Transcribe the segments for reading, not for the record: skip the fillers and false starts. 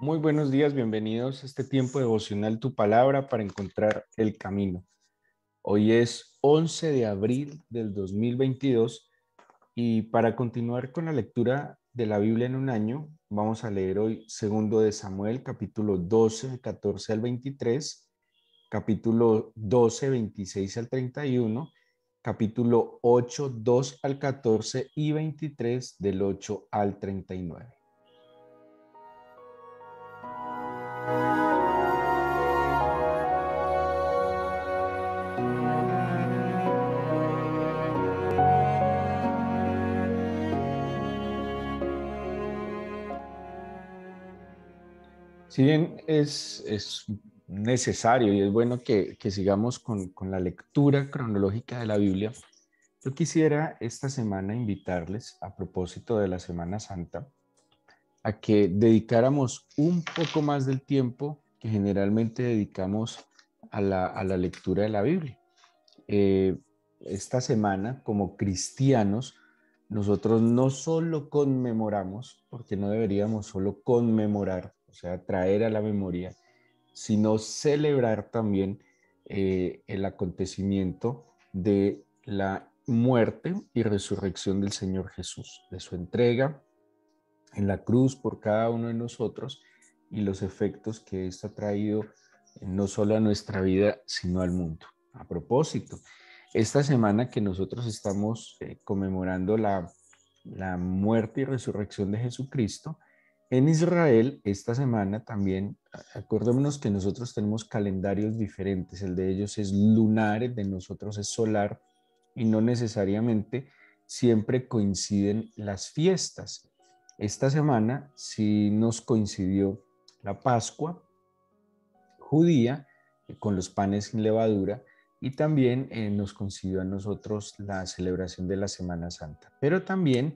Muy buenos días, bienvenidos a este tiempo devocional Tu Palabra para encontrar el camino. Hoy es 11 de abril del 2022 y para continuar con la lectura de la Biblia en un año, vamos a leer hoy segundo de Samuel, capítulo 12, 14 al 23, capítulo 12, 26 al 31, capítulo 8, 2 al 14 y 23 del 8 al 39. Si bien es necesario y es bueno que sigamos con la lectura cronológica de la Biblia, yo quisiera esta semana invitarles, a propósito de la Semana Santa, a que dedicáramos un poco más del tiempo que generalmente dedicamos a la lectura de la Biblia. Eh, esta semana, como cristianos, nosotros no solo conmemoramos, porque no deberíamos solo conmemorar, o sea, traer a la memoria, sino celebrar también el acontecimiento de la muerte y resurrección del Señor Jesús, de su entrega en la cruz por cada uno de nosotros y los efectos que esto ha traído no solo a nuestra vida, sino al mundo. A propósito, esta semana que nosotros estamos conmemorando la muerte y resurrección de Jesucristo, en Israel, esta semana también, acordémonos que nosotros tenemos calendarios diferentes, el de ellos es lunar, el de nosotros es solar, y no necesariamente siempre coinciden las fiestas. Esta semana sí nos coincidió la Pascua judía con los panes sin levadura y también nos coincidió a nosotros la celebración de la Semana Santa. Pero también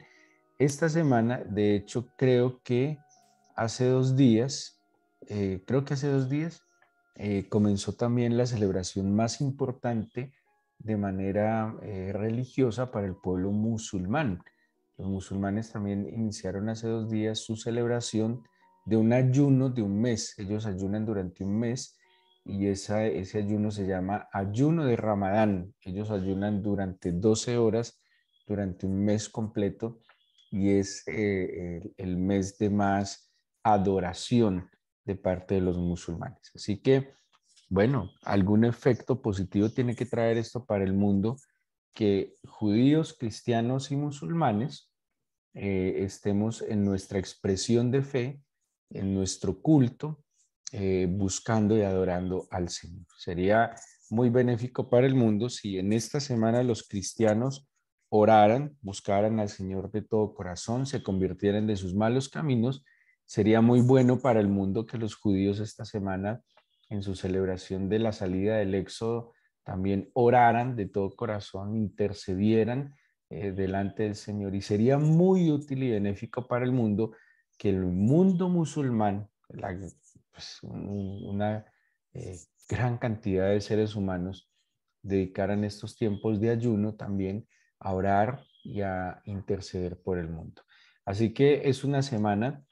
esta semana, de hecho, creo que hace 2 días, comenzó también la celebración más importante de manera religiosa para el pueblo musulmán. Los musulmanes también iniciaron hace 2 días su celebración de un ayuno de un mes. Ellos ayunan durante un mes y ese ayuno se llama ayuno de Ramadán. Ellos ayunan durante 12 horas, durante un mes completo y es el mes de más adoración de parte de los musulmanes. Así que, bueno, algún efecto positivo tiene que traer esto para el mundo, que judíos, cristianos y musulmanes estemos en nuestra expresión de fe, en nuestro culto, buscando y adorando al Señor. Sería muy benéfico para el mundo si en esta semana los cristianos oraran, buscaran al Señor de todo corazón, se convirtieran de sus malos caminos. Sería muy bueno para el mundo que los judíos esta semana, en su celebración de la salida del Éxodo, también oraran de todo corazón, intercedieran delante del Señor. Y sería muy útil y benéfico para el mundo que el mundo musulmán, una gran cantidad de seres humanos, dedicaran estos tiempos de ayuno también a orar y a interceder por el mundo. Así que es una semana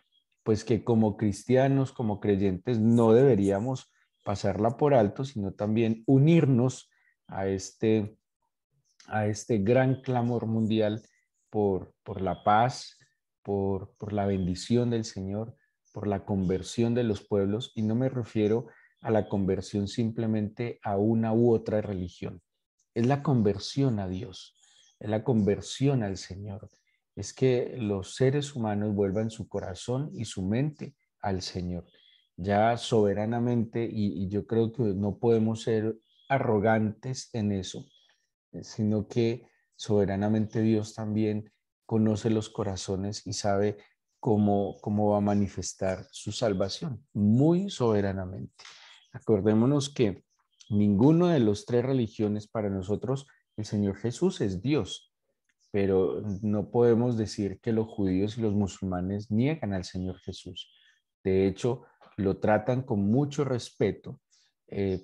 pues que como cristianos, como creyentes, no deberíamos pasarla por alto, sino también unirnos a este gran clamor mundial por la paz, por la bendición del Señor, por la conversión de los pueblos, y no me refiero a la conversión simplemente a una u otra religión, es la conversión a Dios, es la conversión al Señor, es que los seres humanos vuelvan su corazón y su mente al Señor, ya soberanamente, y yo creo que no podemos ser arrogantes en eso, sino que soberanamente Dios también conoce los corazones y sabe cómo va a manifestar su salvación, muy soberanamente. Acordémonos que ninguno de los tres religiones para nosotros, el Señor Jesús es Dios, pero no podemos decir que los judíos y los musulmanes niegan al Señor Jesús. De hecho, lo tratan con mucho respeto.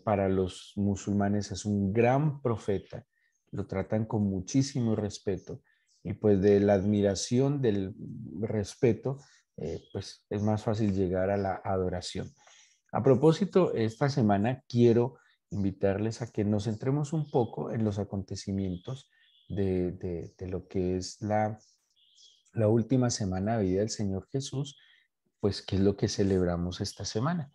Para los musulmanes es un gran profeta, lo tratan con muchísimo respeto y pues de la admiración, del respeto, pues es más fácil llegar a la adoración. A propósito, esta semana quiero invitarles a que nos centremos un poco en los acontecimientos de lo que es la última semana de vida del Señor Jesús, pues qué es lo que celebramos esta semana.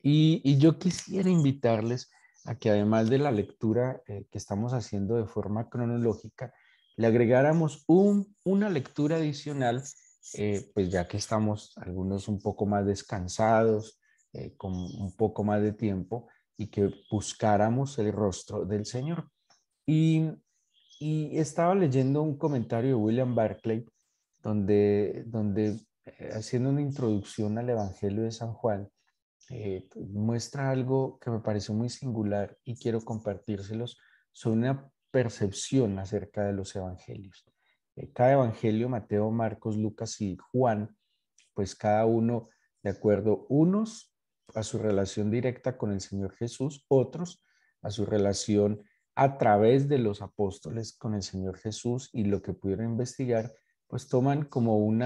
Y yo quisiera invitarles a que además de la lectura que estamos haciendo de forma cronológica, le agregáramos una lectura adicional, pues ya que estamos algunos un poco más descansados, con un poco más de tiempo, y que buscáramos el rostro del Señor. Y, y estaba leyendo un comentario de William Barclay, donde haciendo una introducción al Evangelio de San Juan, muestra algo que me pareció muy singular y quiero compartírselos sobre una percepción acerca de los evangelios. Cada evangelio, Mateo, Marcos, Lucas y Juan, pues cada uno de acuerdo, unos a su relación directa con el Señor Jesús, otros a su relación a través de los apóstoles con el Señor Jesús, y lo que pudieron investigar, pues toman como un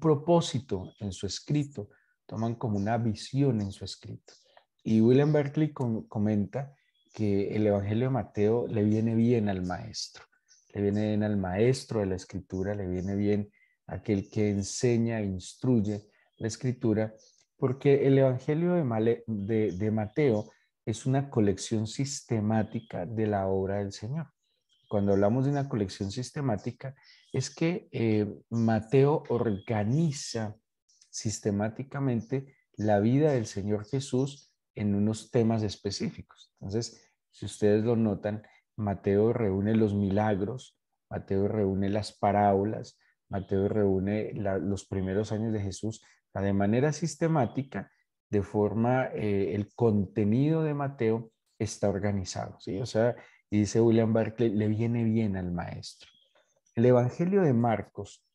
propósito en su escrito, toman como una visión en su escrito. Y William Berkeley comenta que el Evangelio de Mateo le viene bien al maestro, le viene bien al maestro de la escritura, le viene bien a aquel que enseña e instruye la escritura, porque el Evangelio de Mateo es una colección sistemática de la obra del Señor. Cuando hablamos de una colección sistemática, es que Mateo organiza sistemáticamente la vida del Señor Jesús en unos temas específicos. Entonces, si ustedes lo notan, Mateo reúne los milagros, Mateo reúne las parábolas, Mateo reúne los primeros años de Jesús de manera sistemática, de forma, el contenido de Mateo está organizado, ¿sí? O sea, y dice William Barclay, le viene bien al maestro. El Evangelio de Marcos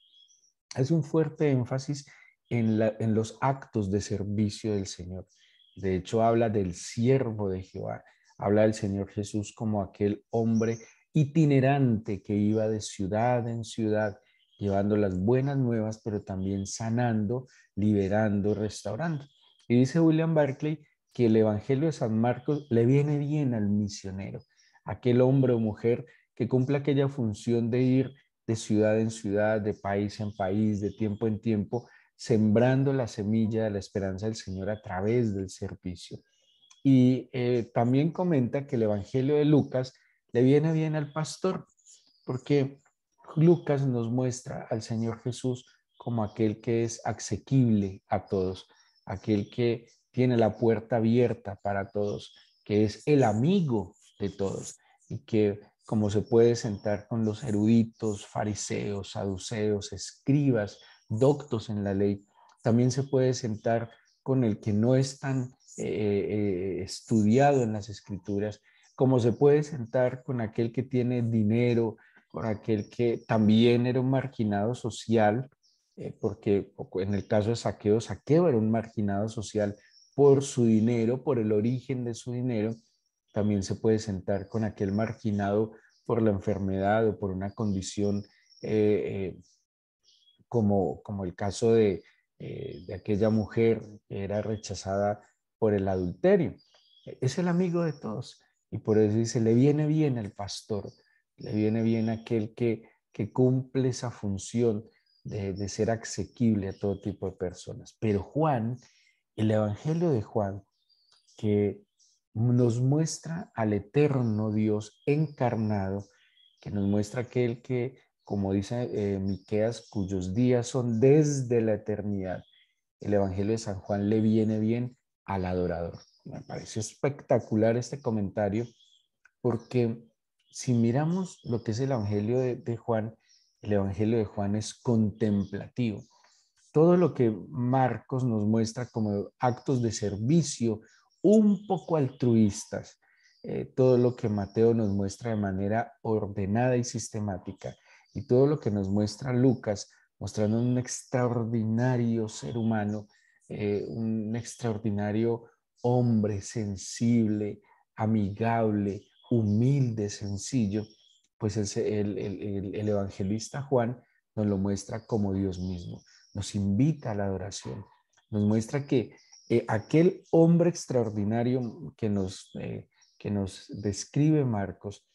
es un fuerte énfasis en los actos de servicio del Señor. De hecho, habla del siervo de Jehová, habla del Señor Jesús como aquel hombre itinerante que iba de ciudad en ciudad, llevando las buenas nuevas, pero también sanando, liberando, restaurando. Y dice William Barclay que el Evangelio de San Marcos le viene bien al misionero, aquel hombre o mujer que cumple aquella función de ir de ciudad en ciudad, de país en país, de tiempo en tiempo, sembrando la semilla de la esperanza del Señor a través del servicio. Y también comenta que el Evangelio de Lucas le viene bien al pastor, porque Lucas nos muestra al Señor Jesús como aquel que es asequible a todos, aquel que tiene la puerta abierta para todos, que es el amigo de todos, y que como se puede sentar con los eruditos, fariseos, saduceos, escribas, doctos en la ley, también se puede sentar con el que no es tan estudiado en las escrituras, como se puede sentar con aquel que tiene dinero, con aquel que también era un marginado social, porque en el caso de Saqueo, Saqueo era un marginado social por su dinero, por el origen de su dinero. También se puede sentar con aquel marginado por la enfermedad o por una condición, como el caso de aquella mujer que era rechazada por el adulterio. Es el amigo de todos, y por eso dice, le viene bien al pastor, le viene bien aquel que cumple esa función de ser asequible a todo tipo de personas. Pero Juan, el Evangelio de Juan, que nos muestra al eterno Dios encarnado, que nos muestra aquel que, como dice Miqueas, cuyos días son desde la eternidad. El Evangelio de San Juan le viene bien al adorador. Me pareció espectacular este comentario, porque si miramos lo que es el Evangelio de Juan, el Evangelio de Juan es contemplativo. Todo lo que Marcos nos muestra como actos de servicio un poco altruistas, todo lo que Mateo nos muestra de manera ordenada y sistemática, y todo lo que nos muestra Lucas, mostrando un extraordinario ser humano, un extraordinario hombre sensible, amigable, humilde, sencillo, pues el evangelista Juan nos lo muestra como Dios mismo. Nos invita a la adoración. Nos muestra que aquel hombre extraordinario que nos describe Marcos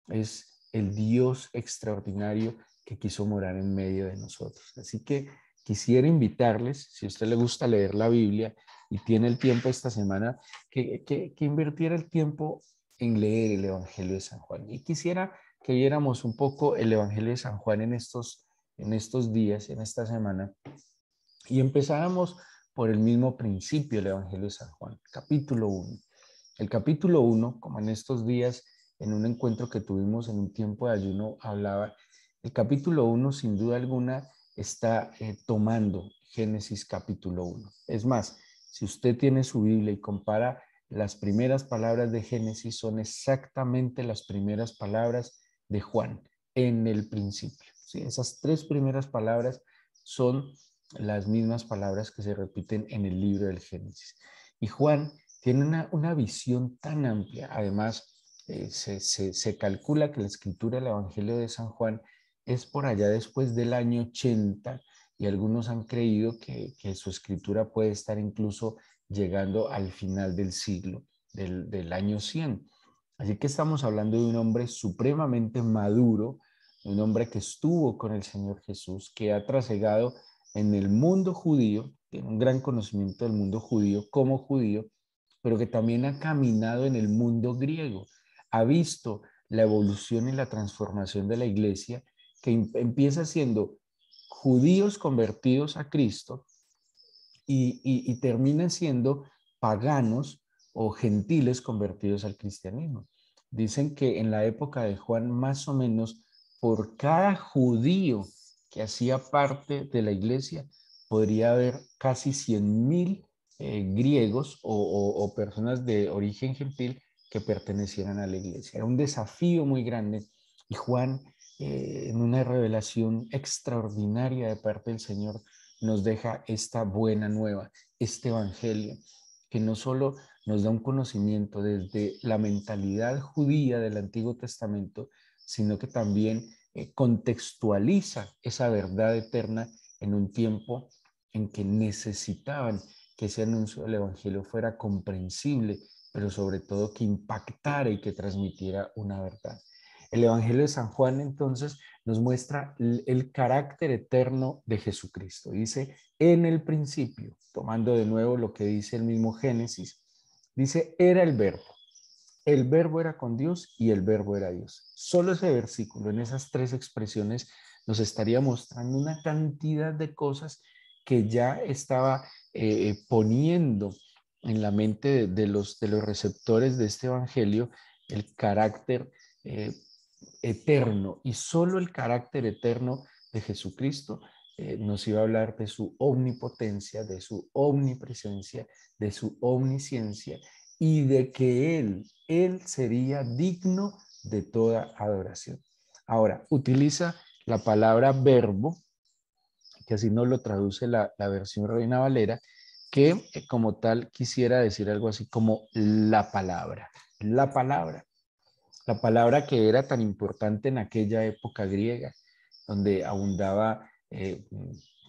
es el Dios extraordinario que quiso morar en medio de nosotros. Así que quisiera invitarles, si a usted le gusta leer la Biblia y tiene el tiempo esta semana, que invirtiera el tiempo en leer el Evangelio de San Juan. Y quisiera que viéramos un poco el Evangelio de San Juan en estos días, en esta semana, y empezáramos por el mismo principio del Evangelio de San Juan, capítulo 1. El capítulo 1, como en estos días, en un encuentro que tuvimos en un tiempo de ayuno, hablaba, el capítulo 1 sin duda alguna está tomando Génesis capítulo 1. Es más, si usted tiene su Biblia y compara las primeras palabras de Génesis, son exactamente las primeras palabras de Juan en el principio. ¿Sí? Esas tres primeras palabras son las mismas palabras que se repiten en el libro del Génesis. Y Juan tiene una visión tan amplia. Además, se calcula que la escritura del Evangelio de San Juan es por allá después del año 80 y algunos han creído que su escritura puede estar incluso llegando al final del siglo, del año 100. Así que estamos hablando de un hombre supremamente maduro, un hombre que estuvo con el Señor Jesús, que ha trasegado en el mundo judío, tiene un gran conocimiento del mundo judío como judío, pero que también ha caminado en el mundo griego, ha visto la evolución y la transformación de la iglesia, que empieza siendo judíos convertidos a Cristo y terminan siendo paganos o gentiles convertidos al cristianismo. Dicen que en la época de Juan, más o menos por cada judío que hacía parte de la iglesia, podría haber casi 100,000 griegos o personas de origen gentil que pertenecieran a la iglesia. Era un desafío muy grande y Juan, en una revelación extraordinaria de parte del Señor, nos deja esta buena nueva, este evangelio, que no solo nos da un conocimiento desde la mentalidad judía del Antiguo Testamento, sino que también contextualiza esa verdad eterna en un tiempo en que necesitaban que ese anuncio del evangelio fuera comprensible, pero sobre todo que impactara y que transmitiera una verdad. El Evangelio de San Juan entonces nos muestra el carácter eterno de Jesucristo. Dice, en el principio, tomando de nuevo lo que dice el mismo Génesis, dice, era el verbo era con Dios y el verbo era Dios. Solo ese versículo, en esas tres expresiones, nos estaría mostrando una cantidad de cosas que ya estaba poniendo en la mente de los receptores de este evangelio el carácter eterno, y solo el carácter eterno de Jesucristo nos iba a hablar de su omnipotencia, de su omnipresencia, de su omnisciencia y de que Él sería digno de toda adoración. Ahora, utiliza la palabra verbo, que así nos lo traduce la versión Reina Valera, que como tal quisiera decir algo así como la palabra. La palabra que era tan importante en aquella época griega, donde abundaba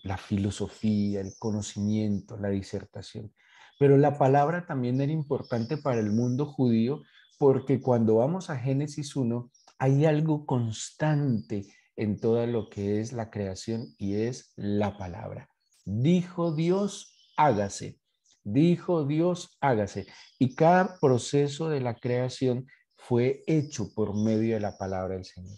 la filosofía, el conocimiento, la disertación. Pero la palabra también era importante para el mundo judío porque cuando vamos a Génesis 1 hay algo constante en todo lo que es la creación y es la palabra. Dijo Dios, hágase. Dijo Dios, hágase. Y cada proceso de la creación fue hecho por medio de la palabra del Señor.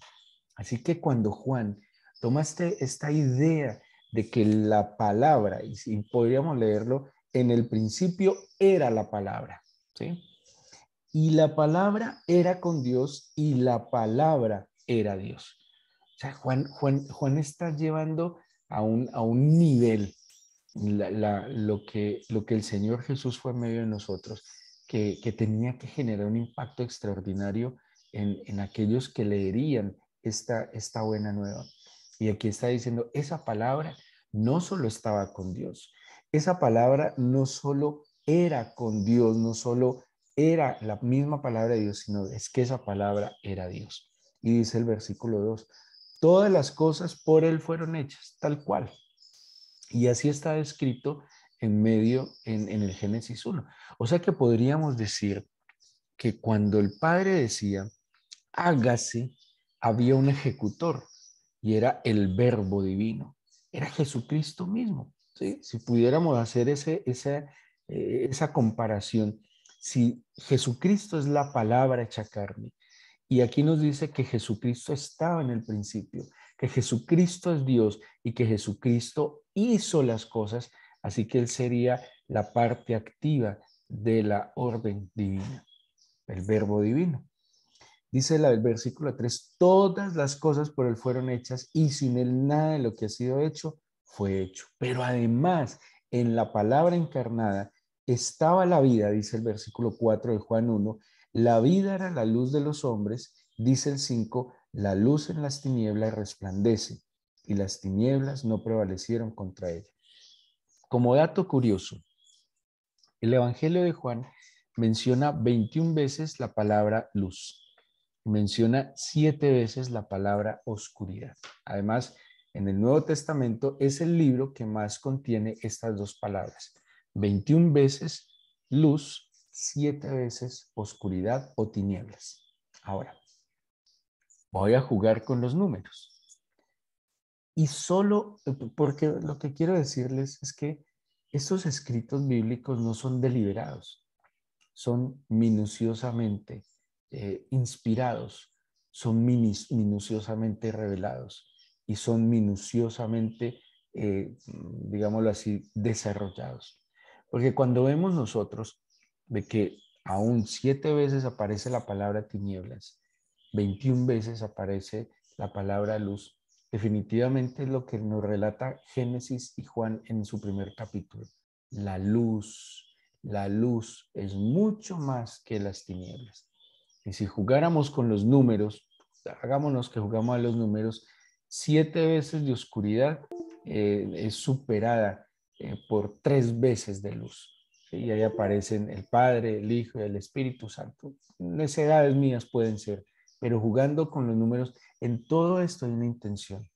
Así que cuando Juan toma esta idea de que la palabra, y si podríamos leerlo, en el principio era la palabra, ¿sí? Y la palabra era con Dios y la palabra era Dios. O sea, Juan está llevando a un nivel lo que el Señor Jesús fue en medio de nosotros, que tenía que generar un impacto extraordinario en aquellos que leerían esta buena nueva. Y aquí está diciendo, esa palabra no solo estaba con Dios, esa palabra no solo era con Dios, no solo era la misma palabra de Dios, sino es que esa palabra era Dios. Y dice el versículo 2, todas las cosas por Él fueron hechas, tal cual. Y así está escrito en el Génesis 1. O sea que podríamos decir que cuando el Padre decía, hágase, había un ejecutor y era el Verbo divino, era Jesucristo mismo. ¿Sí? Si pudiéramos hacer esa comparación, si Jesucristo es la palabra hecha carne, y aquí nos dice que Jesucristo estaba en el principio, que Jesucristo es Dios y que Jesucristo hizo las cosas, así que Él sería la parte activa de la orden divina, el Verbo divino. Dice el versículo 3, todas las cosas por Él fueron hechas y sin Él nada de lo que ha sido hecho fue hecho. Pero además, en la palabra encarnada estaba la vida, dice el versículo 4 de Juan 1, la vida era la luz de los hombres, dice el 5, la luz en las tinieblas resplandece y las tinieblas no prevalecieron contra ella. Como dato curioso, el Evangelio de Juan menciona 21 veces la palabra luz. Menciona 7 veces la palabra oscuridad. Además, en el Nuevo Testamento es el libro que más contiene estas dos palabras. 21 veces luz, 7 veces oscuridad o tinieblas. Ahora, voy a jugar con los números. Y solo, porque lo que quiero decirles es que estos escritos bíblicos no son deliberados, son minuciosamente inspirados, son minuciosamente revelados y son minuciosamente, digámoslo así, desarrollados. Porque cuando vemos nosotros de que aún 7 veces aparece la palabra tinieblas, 21 veces aparece la palabra luz, definitivamente es lo que nos relata Génesis y Juan en su primer capítulo. La luz es mucho más que las tinieblas. Y si jugáramos con los números, hagámonos que jugamos a los números, 7 veces de oscuridad es superada por 3 veces de luz. ¿Sí? Y ahí aparecen el Padre, el Hijo y el Espíritu Santo. Necedades mías pueden ser, pero jugando con los números, en todo esto hay una intención.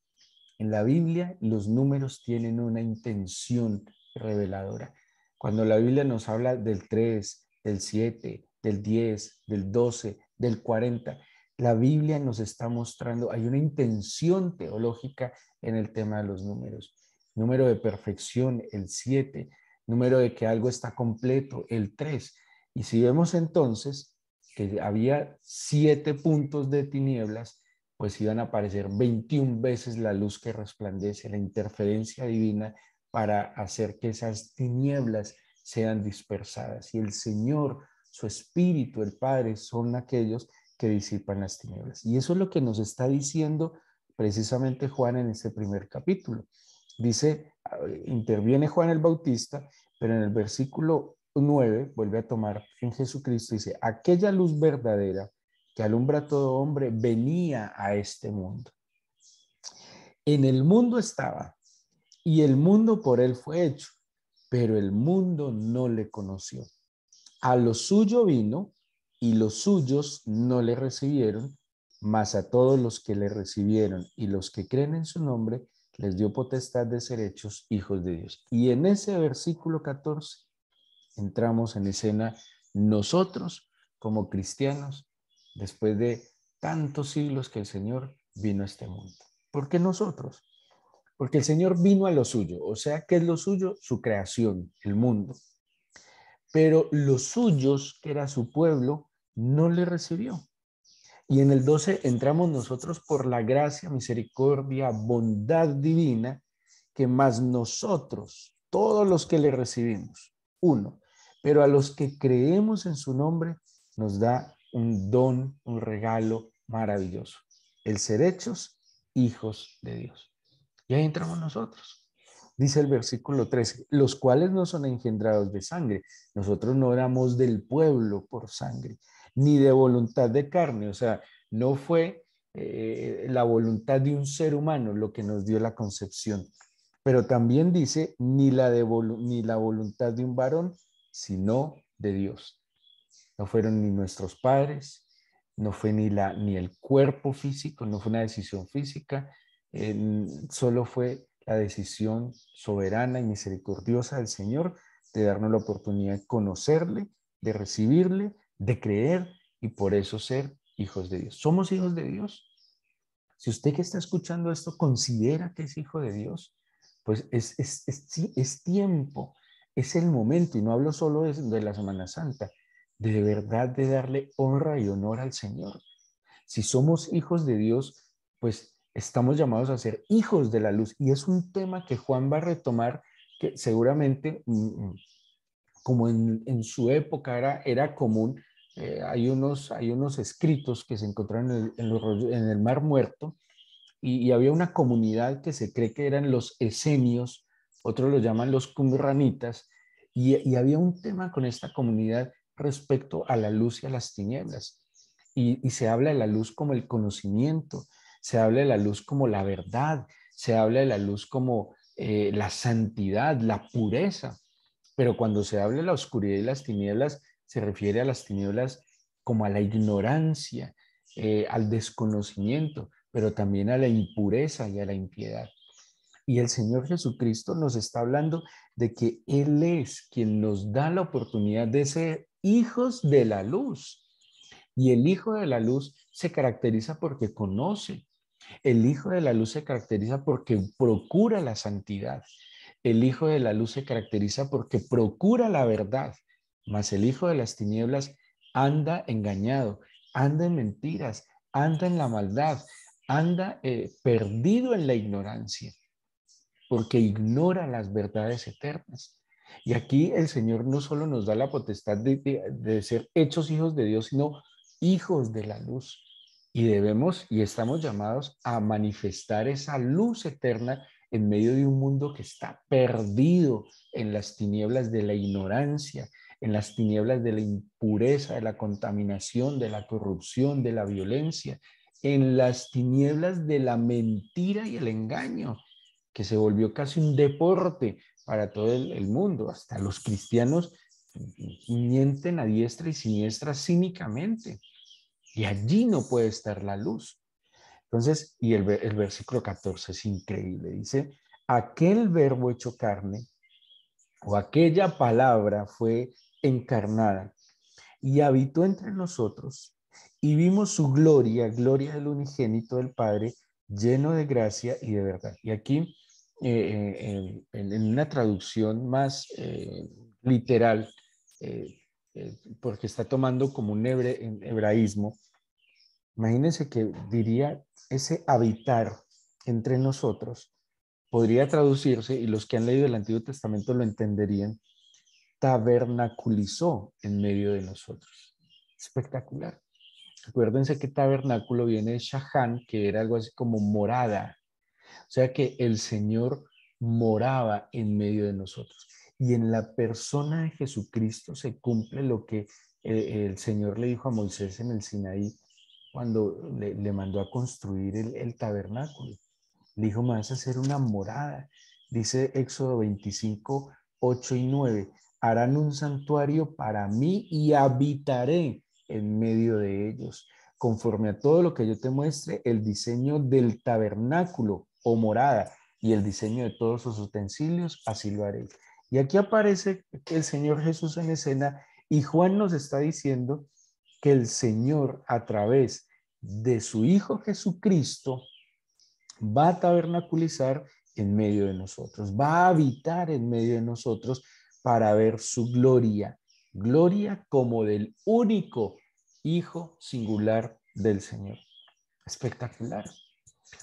En la Biblia los números tienen una intención reveladora. Cuando la Biblia nos habla del 3, del 7, del 10, del 12, del 40, la Biblia nos está mostrando, hay una intención teológica en el tema de los números. Número de perfección, el 7, número de que algo está completo, el 3. Y si vemos entonces que había 7 puntos de tinieblas, pues iban a aparecer 21 veces la luz que resplandece, la interferencia divina para hacer que esas tinieblas sean dispersadas. Y el Señor, su Espíritu, el Padre, son aquellos que disipan las tinieblas. Y eso es lo que nos está diciendo precisamente Juan en este primer capítulo. Dice, interviene Juan el Bautista, pero en el versículo 9 vuelve a tomar en Jesucristo, dice, aquella luz verdadera que alumbra a todo hombre, venía a este mundo. En el mundo estaba, y el mundo por él fue hecho, pero el mundo no le conoció. A lo suyo vino, y los suyos no le recibieron, mas a todos los que le recibieron y los que creen en su nombre, les dio potestad de ser hechos hijos de Dios. Y en ese versículo 14 entramos en escena nosotros como cristianos, después de tantos siglos que el Señor vino a este mundo. ¿Por qué nosotros? Porque el Señor vino a lo suyo, o sea, ¿qué es lo suyo? Su creación, el mundo. Pero los suyos, que era su pueblo, no le recibió. Y en el 12 entramos nosotros por la gracia, misericordia, bondad divina, que más nosotros, todos los que le recibimos, uno, pero a los que creemos en su nombre, nos da un don, un regalo maravilloso, el ser hechos hijos de Dios. Y ahí entramos nosotros. Dice el versículo 13, los cuales no son engendrados de sangre. Nosotros no éramos del pueblo por sangre, ni de voluntad de carne. O sea, no fue la voluntad de un ser humano lo que nos dio la concepción. Pero también dice, ni la voluntad de un varón, sino de Dios. No fueron ni nuestros padres, no fue ni el cuerpo físico, no fue una decisión física, solo fue la decisión soberana y misericordiosa del Señor de darnos la oportunidad de conocerle, de recibirle, de creer y por eso ser hijos de Dios. ¿Somos hijos de Dios? Si usted que está escuchando esto considera que es hijo de Dios, pues es tiempo, es el momento, y no hablo solo de la Semana Santa, de verdad de darle honra y honor al Señor. Si somos hijos de Dios, pues estamos llamados a ser hijos de la luz. Y es un tema que Juan va a retomar, que seguramente, como en su época era común. Hay unos escritos que se encontraron en el Mar Muerto, y había una comunidad que se cree que eran los esenios, otros los llaman los qumranitas, y había un tema con esta comunidad respecto a la luz y a las tinieblas. Y se habla de la luz como el conocimiento, se habla de la luz como la verdad, se habla de la luz como la santidad, la pureza. Pero cuando se habla de la oscuridad y las tinieblas, se refiere a las tinieblas como a la ignorancia, al desconocimiento, pero también a la impureza y a la impiedad. Y el Señor Jesucristo nos está hablando de que Él es quien nos da la oportunidad de ser hijos de la luz. Y el hijo de la luz se caracteriza porque conoce. El hijo de la luz se caracteriza porque procura la santidad. El hijo de la luz se caracteriza porque procura la verdad. Mas el hijo de las tinieblas anda engañado, anda en mentiras, anda en la maldad, anda perdido en la ignorancia, porque ignora las verdades eternas. Y aquí el Señor no solo nos da la potestad de ser hechos hijos de Dios, sino hijos de la luz. Y debemos y estamos llamados a manifestar esa luz eterna en medio de un mundo que está perdido en las tinieblas de la ignorancia, en las tinieblas de la impureza, de la contaminación, de la corrupción, de la violencia, en las tinieblas de la mentira y el engaño, que se volvió casi un deporte para todo el mundo. Hasta los cristianos mienten a diestra y siniestra cínicamente. Y allí no puede estar la luz. Entonces, y el versículo 14 es increíble. Dice, aquel verbo hecho carne o aquella palabra fue encarnada y habitó entre nosotros y vimos su gloria, gloria del unigénito del Padre, lleno de gracia y de verdad. Y aquí, en una traducción más literal, porque está tomando como un hebraísmo, imagínense que diría ese habitar entre nosotros, podría traducirse, y los que han leído el Antiguo Testamento lo entenderían, tabernaculizó en medio de nosotros. Espectacular. Acuérdense que tabernáculo viene de Shahán, que era algo así como morada. O sea que el Señor moraba en medio de nosotros. Y en la persona de Jesucristo se cumple lo que el Señor le dijo a Moisés en el Sinaí cuando le mandó a construir el tabernáculo. Le dijo, me vas a hacer una morada. Dice Éxodo 25, 8 y 9. Harán un santuario para mí y habitaré en medio de ellos. Conforme a todo lo que yo te muestre, el diseño del tabernáculo o morada y el diseño de todos sus utensilios, así lo haré. Y aquí aparece el Señor Jesús en escena y Juan nos está diciendo que el Señor, a través de su Hijo Jesucristo, va a tabernaculizar en medio de nosotros, va a habitar en medio de nosotros para ver su gloria, gloria como del único Hijo singular del Señor. Espectacular.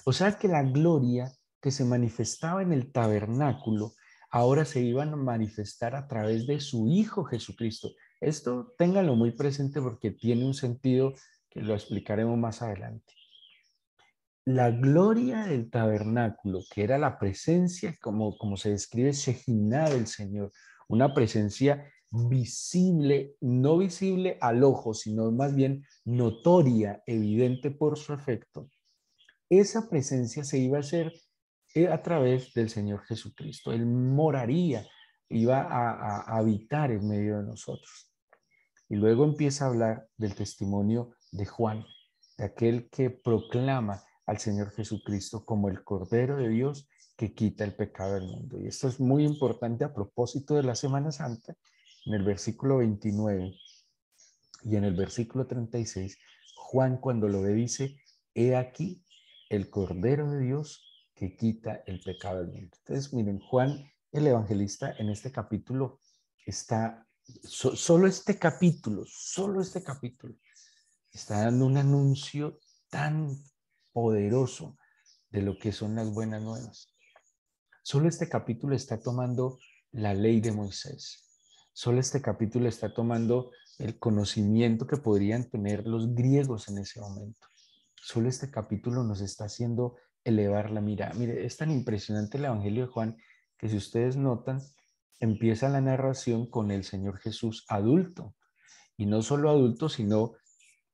O sea que la gloria que se manifestaba en el tabernáculo ahora se iba a manifestar a través de su Hijo Jesucristo. Esto ténganlo muy presente porque tiene un sentido que lo explicaremos más adelante. La gloria del tabernáculo, que era la presencia, como se describe, Shejinah del Señor, una presencia visible, no visible al ojo, sino más bien notoria, evidente por su efecto. Esa presencia se iba a hacer a través del Señor Jesucristo. Él moraría, iba a habitar en medio de nosotros. Y luego empieza a hablar del testimonio de Juan, de aquel que proclama al Señor Jesucristo como el Cordero de Dios que quita el pecado del mundo. Y esto es muy importante a propósito de la Semana Santa. En el versículo 29 y en el versículo 36, Juan cuando lo ve dice, he aquí el Cordero de Dios que quita el pecado del mundo. Entonces, miren, Juan el Evangelista en este capítulo está, solo este capítulo, está dando un anuncio tan poderoso de lo que son las buenas nuevas. Solo este capítulo está tomando la ley de Moisés. Solo este capítulo está tomando el conocimiento que podrían tener los griegos en ese momento. Solo este capítulo nos está haciendo elevar la mirada. Mire, es tan impresionante el Evangelio de Juan que si ustedes notan, empieza la narración con el Señor Jesús adulto. Y no solo adulto, sino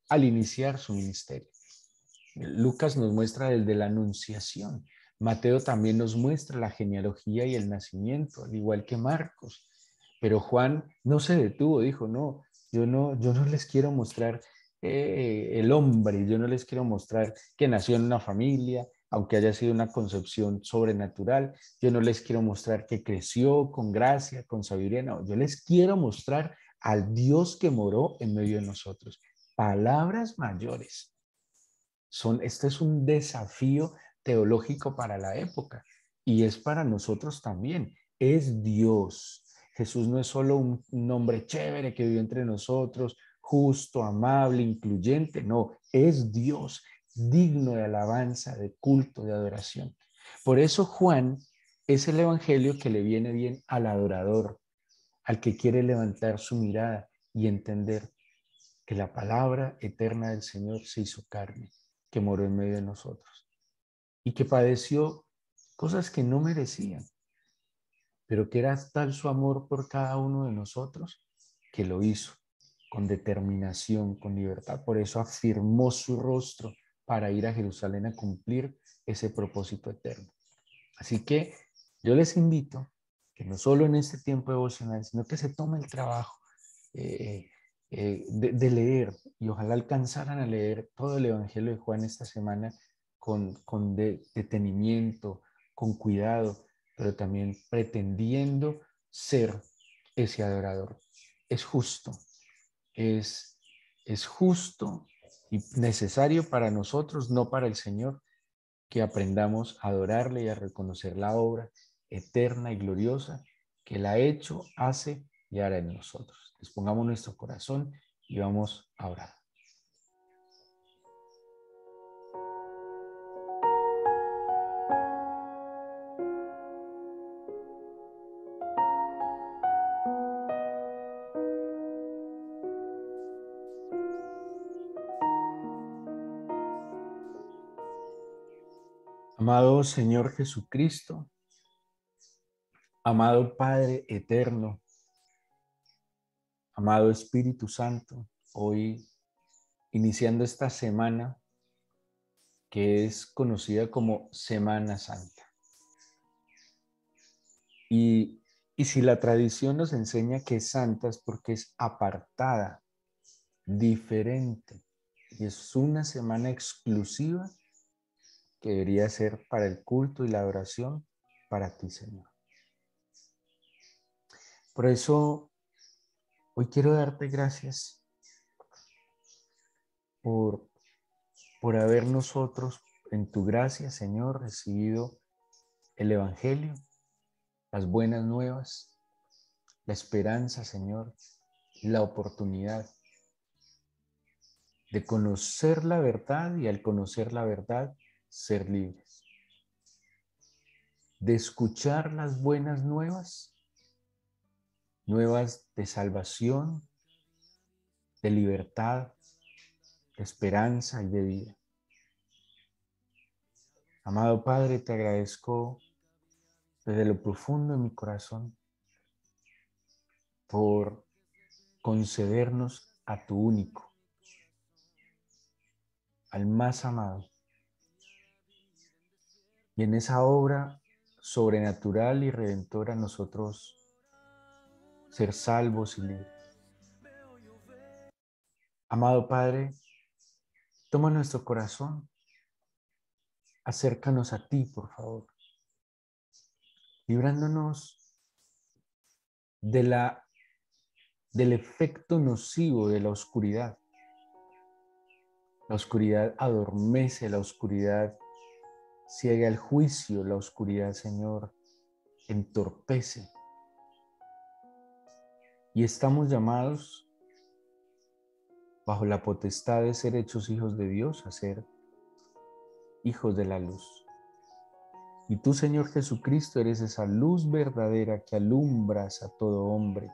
al iniciar su ministerio. Lucas nos muestra desde la anunciación. Mateo también nos muestra la genealogía y el nacimiento, al igual que Marcos. Pero Juan no se detuvo, dijo, yo no les quiero mostrar el hombre, yo no les quiero mostrar que nació en una familia, aunque haya sido una concepción sobrenatural, yo no les quiero mostrar que creció con gracia, con sabiduría, no, yo les quiero mostrar al Dios que moró en medio de nosotros. Palabras mayores. Este es un desafío teológico para la época y es para nosotros también. Es Dios. Jesús no es solo un hombre chévere que vive entre nosotros, justo, amable, incluyente. No, es Dios, digno de alabanza, de culto, de adoración. Por eso Juan es el evangelio que le viene bien al adorador, al que quiere levantar su mirada y entender que la palabra eterna del Señor se hizo carne, que moró en medio de nosotros y que padeció cosas que no merecían, pero que era tal su amor por cada uno de nosotros que lo hizo con determinación, con libertad. Por eso afirmó su rostro para ir a Jerusalén a cumplir ese propósito eterno. Así que yo les invito que no solo en este tiempo devocional, sino que se tome el trabajo de leer y ojalá alcanzaran a leer todo el Evangelio de Juan esta semana con detenimiento, con cuidado, pero también pretendiendo ser ese adorador. Es justo, es, es justo y necesario para nosotros, no para el Señor, que aprendamos a adorarle y a reconocer la obra eterna y gloriosa que Él ha hecho, hace y hará en nosotros. Dispongamos nuestro corazón y vamos a orar. Amado Señor Jesucristo, amado Padre eterno, amado Espíritu Santo, hoy iniciando esta semana que es conocida como Semana Santa. Y si la tradición nos enseña que es santa es porque es apartada, diferente, y es una semana exclusiva que debería ser para el culto y la adoración para ti, Señor. Por eso, hoy quiero darte gracias por, por haber nosotros, en tu gracia, Señor, recibido el Evangelio, las buenas nuevas, la esperanza, Señor, la oportunidad de conocer la verdad y al conocer la verdad, ser libres. De escuchar las buenas nuevas, nuevas de salvación, de libertad, de esperanza y de vida. Amado Padre, te agradezco desde lo profundo de mi corazón por concedernos a tu único, al más amado. Y en esa obra sobrenatural y redentora nosotros ser salvos y libres. Amado Padre, Toma nuestro corazón, acércanos a ti, por favor, librándonos del efecto nocivo de la oscuridad. La oscuridad adormece, la oscuridad ciega el juicio, la oscuridad, Señor, entorpece. Y estamos llamados, bajo la potestad de ser hechos hijos de Dios, a ser hijos de la luz. Y tú, Señor Jesucristo, eres esa luz verdadera que alumbras a todo hombre.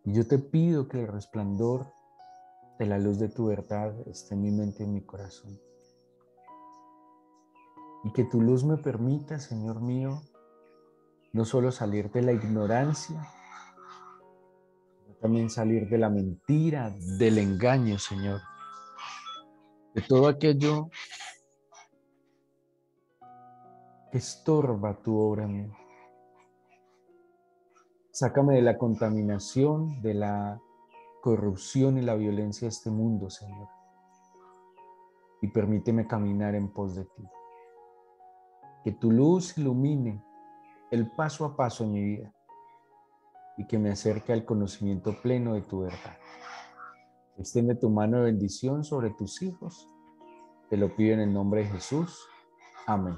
Y yo te pido que el resplandor de la luz de tu verdad esté en mi mente y en mi corazón. Y que tu luz me permita, Señor mío, no solo salir de la ignorancia, sino también salir de la mentira, del engaño, Señor. De todo aquello que estorba tu obra en mí. Sácame de la contaminación, de la corrupción y la violencia de este mundo, Señor. Y permíteme caminar en pos de ti. Que tu luz ilumine el paso a paso en mi vida y que me acerque al conocimiento pleno de tu verdad. Extiende tu mano de bendición sobre tus hijos. Te lo pido en el nombre de Jesús. Amén.